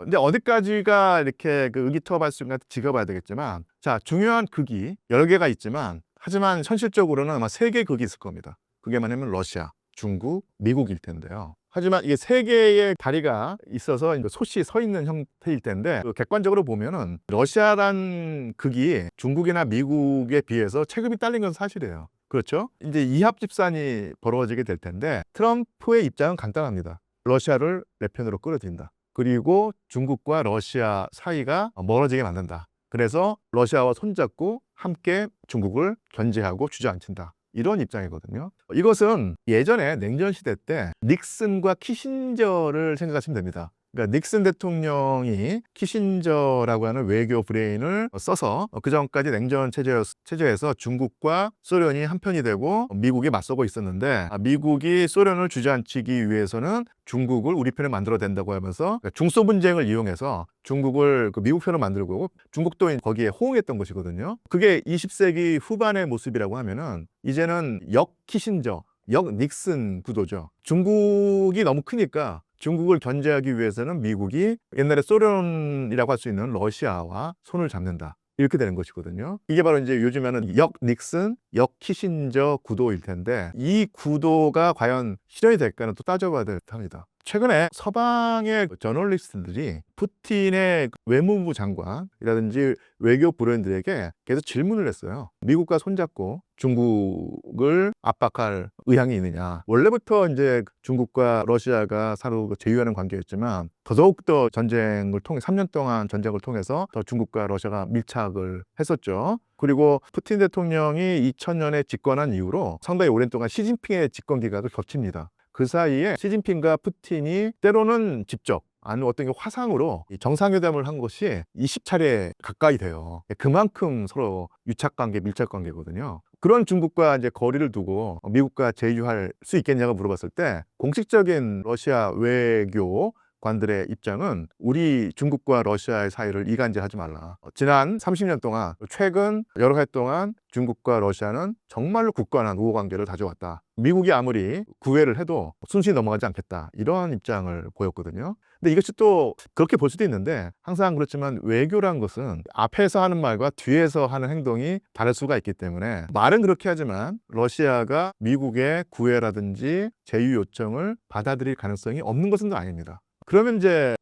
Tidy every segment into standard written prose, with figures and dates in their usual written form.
근데 어디까지가 이렇게 그 의기투합할 수 있는가 지켜봐야 되겠지만, 자, 중요한 극이 여러 개가 있지만, 하지만 현실적으로는 아마 세 개의 극이 있을 겁니다. 그게 뭐냐면 러시아, 중국, 미국일 텐데요. 하지만 이게 세 개의 다리가 있어서 이제 솟이 서 있는 형태일 텐데, 그 객관적으로 보면은 러시아란 극이 중국이나 미국에 비해서 체급이 딸린 건 사실이에요. 그렇죠? 이제 이합집산이 벌어지게 될 텐데, 트럼프의 입장은 간단합니다. 러시아를 내 편으로 끌어들인다. 그리고 중국과 러시아 사이가 멀어지게 만든다. 그래서 러시아와 손잡고 함께 중국을 견제하고 주저앉힌다. 이런 입장이거든요. 이것은 예전에 냉전 시대 때 닉슨과 키신저를 생각하시면 됩니다. 그러니까 닉슨 대통령이 키신저라고 하는 외교 브레인을 써서 그 전까지 냉전 체제에서 중국과 소련이 한편이 되고 미국이 맞서고 있었는데, 미국이 소련을 주저앉히기 위해서는 중국을 우리 편에 만들어야 된다고 하면서 중소 분쟁을 이용해서 중국을 그 미국 편을 만들고, 중국도 거기에 호응했던 것이거든요. 그게 20세기 후반의 모습이라고 하면은 이제는 역 키신저, 역 닉슨 구도죠. 중국이 너무 크니까 중국을 견제하기 위해서는 미국이 옛날에 소련이라고 할 수 있는 러시아와 손을 잡는다. 이렇게 되는 것이거든요. 이게 바로 이제 요즘에는 역 닉슨, 역 키신저 구도일 텐데, 이 구도가 과연 실현이 될까는 또 따져봐야 될 듯합니다. 최근에 서방의 저널리스트들이 푸틴의 외무부 장관이라든지 외교 브랜드에게 계속 질문을 했어요. 미국과 손잡고 중국을 압박할 의향이 있느냐. 원래부터 이제 중국과 러시아가 서로 제휴하는 관계였지만, 더더욱더 전쟁을 통해 3년 동안 전쟁을 통해서 더 중국과 러시아가 밀착을 했었죠. 그리고 푸틴 대통령이 2000년에 집권한 이후로 상당히 오랜 동안 시진핑의 집권 기간을 겹칩니다. 그 사이에 시진핑과 푸틴이 때로는 직접, 아니면 어떤 게 화상으로 정상회담을 한 것이 20차례 가까이 돼요. 그만큼 서로 유착관계, 밀착관계거든요. 그런 중국과 이제 거리를 두고 미국과 제휴할 수 있겠냐고 물어봤을 때, 공식적인 러시아 외교 관들의 입장은 우리 중국과 러시아의 사이를 이간질하지 말라. 지난 30년 동안, 최근 여러 해 동안 중국과 러시아는 정말로 굳건한 우호관계를 다져왔다. 미국이 아무리 구애를 해도 순순히 넘어가지 않겠다. 이런 입장을 보였거든요. 근데 이것이 또 그렇게 볼 수도 있는데, 항상 그렇지만 외교란 것은 앞에서 하는 말과 뒤에서 하는 행동이 다를 수가 있기 때문에, 말은 그렇게 하지만 러시아가 미국의 구애라든지 제휴 요청을 받아들일 가능성이 없는 것은 또 아닙니다. 그러면 이제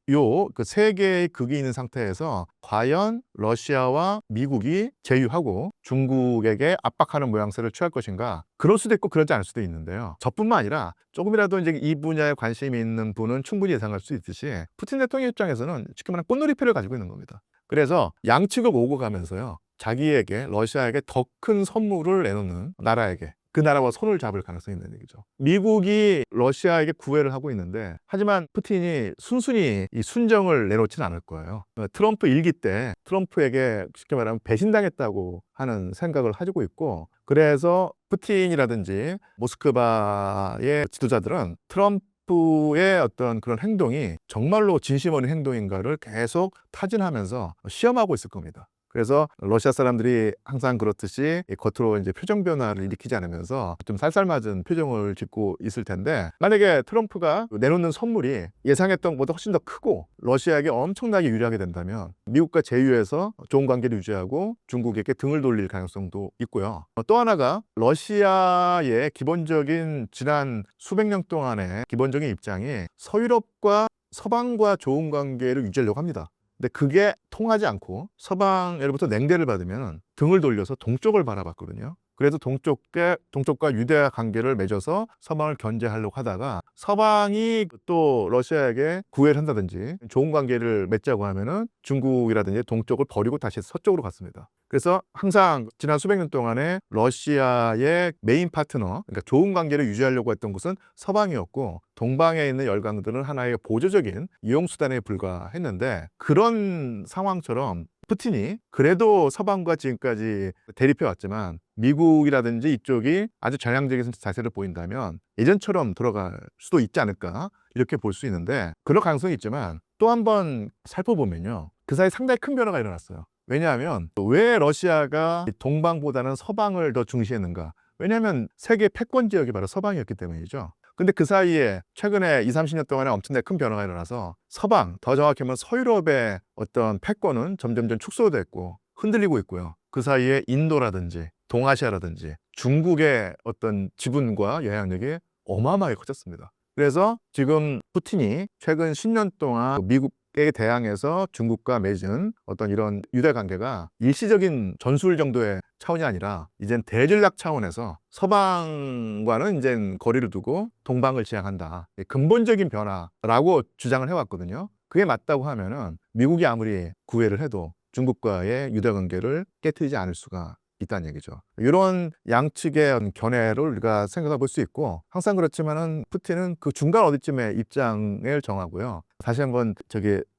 그 세 개의 극이 있는 상태에서 과연 러시아와 미국이 제휴하고 중국에게 압박하는 모양새를 취할 것인가? 그럴 수도 있고 그러지 않을 수도 있는데요. 저뿐만 아니라 조금이라도 이제 이 분야에 관심이 있는 분은 충분히 예상할 수 있듯이, 푸틴 대통령 입장에서는 쉽게 말하면 꽃놀이표를 가지고 있는 겁니다. 그래서 양측을 오고 가면서요, 자기에게, 러시아에게 더 큰 선물을 내놓는 나라에게, 그 나라와 손을 잡을 가능성이 있는 얘기죠. 미국이 러시아에게 구애를 하고 있는데, 하지만 푸틴이 순순히 이 순정을 내놓지는 않을 거예요. 트럼프 일기 때 트럼프에게 쉽게 말하면 배신당했다고 하는 생각을 가지고 있고, 그래서 푸틴이라든지 모스크바의 지도자들은 트럼프의 어떤 그런 행동이 정말로 진심 어린 행동인가를 계속 타진하면서 시험하고 있을 겁니다. 그래서 러시아 사람들이 항상 그렇듯이 겉으로 이제 표정 변화를 일으키지 않으면서 좀 살살맞은 표정을 짓고 있을 텐데, 만약에 트럼프가 내놓는 선물이 예상했던 것보다 훨씬 더 크고 러시아에게 엄청나게 유리하게 된다면, 미국과 제휴해서 좋은 관계를 유지하고 중국에게 등을 돌릴 가능성도 있고요. 또 하나가, 러시아의 기본적인 지난 수백 년 동안의 기본적인 입장이 서유럽과 서방과 좋은 관계를 유지하려고 합니다. 근데 그게 통하지 않고 서방으로부터 냉대를 받으면 등을 돌려서 동쪽을 바라봤거든요. 그래서 동쪽과 유대 관계를 맺어서 서방을 견제하려고 하다가, 서방이 또 러시아에게 구애를 한다든지 좋은 관계를 맺자고 하면은 중국이라든지 동쪽을 버리고 다시 서쪽으로 갔습니다. 그래서 항상 지난 수백 년 동안에 러시아의 메인 파트너, 그러니까 좋은 관계를 유지하려고 했던 곳은 서방이었고, 동방에 있는 열강들은 하나의 보조적인 이용수단에 불과했는데, 그런 상황처럼 푸틴이 그래도 서방과 지금까지 대립해왔지만 미국이라든지 이쪽이 아주 전향적인 자세를 보인다면 예전처럼 돌아갈 수도 있지 않을까, 이렇게 볼 수 있는데, 그럴 가능성이 있지만 또 한 번 살펴보면요, 그 사이 상당히 큰 변화가 일어났어요. 왜냐하면 왜 러시아가 동방보다는 서방을 더 중시했는가? 왜냐하면 세계 패권 지역이 바로 서방이었기 때문이죠. 근데 그 사이에 최근에 2, 30년 동안에 엄청나게 큰 변화가 일어나서 서방, 더 정확히 하면 서유럽의 어떤 패권은 점점점 축소됐고 흔들리고 있고요. 그 사이에 인도라든지 동아시아라든지 중국의 어떤 지분과 영향력이 어마어마하게 커졌습니다. 그래서 지금 푸틴이 최근 10년 동안 미국에 대항해서 중국과 맺은 어떤 이런 유대 관계가 일시적인 전술 정도의 차원이 아니라 이젠 대전략 차원에서 서방과는 이제 거리를 두고 동방을 지향한다. 근본적인 변화라고 주장을 해왔거든요. 그게 맞다고 하면은 미국이 아무리 구애를 해도 중국과의 유대 관계를 깨트리지 않을 수가 있다는 얘기죠. 이런 양측의 견해를 우리가 생각해 볼 수 있고, 항상 그렇지만은 푸틴은 그 중간 어디쯤에 입장을 정하고요. 다시 한번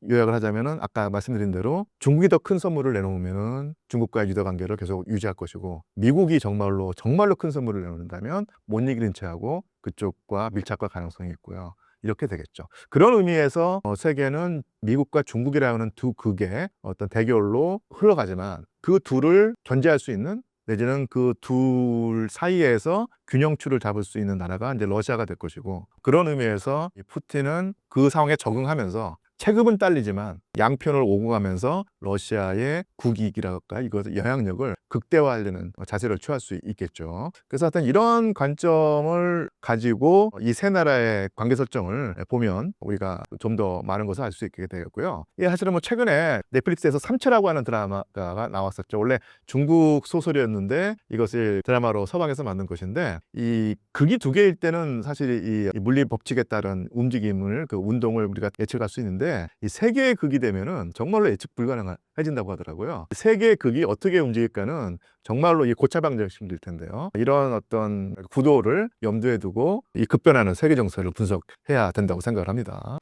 요약을 하자면은 아까 말씀드린 대로 중국이 더 큰 선물을 내놓으면은 중국과의 유대 관계를 계속 유지할 것이고, 미국이 정말로 큰 선물을 내놓는다면 못 이기는 채하고 그쪽과 밀착할 가능성이 있고요. 이렇게 되겠죠. 그런 의미에서 세계는 미국과 중국이라는 두 극의 어떤 대결로 흘러가지만 그 둘을 견제할 수 있는, 내지는 그 둘 사이에서 균형추를 잡을 수 있는 나라가 이제 러시아가 될 것이고, 그런 의미에서 이 푸틴은 그 상황에 적응하면서 체급은 딸리지만 양편을 오고 가면서 러시아의 국익이랄까, 이것의 영향력을 극대화하려는 자세를 취할 수 있겠죠. 그래서 하여튼 이런 관점을 가지고 이 세 나라의 관계 설정을 보면 우리가 좀 더 많은 것을 알 수 있게 되겠고요. 예, 사실은 뭐 최근에 넷플릭스에서 삼체라고 하는 드라마가 나왔었죠. 원래 중국 소설이었는데 이것을 드라마로 서방에서 만든 것인데, 이 극이 두 개일 때는 사실 이 물리 법칙에 따른 움직임을, 그 운동을 우리가 예측할 수 있는데, 이 세 개의 극이 되면은 정말로 예측 불가능해진다고 하더라고요. 세 개의 극이 어떻게 움직일까는 정말로 이 고찰방정식일 텐데요. 이런 어떤 구도를 염두에 두고 이 급변하는 세계 정세를 분석해야 된다고 생각을 합니다.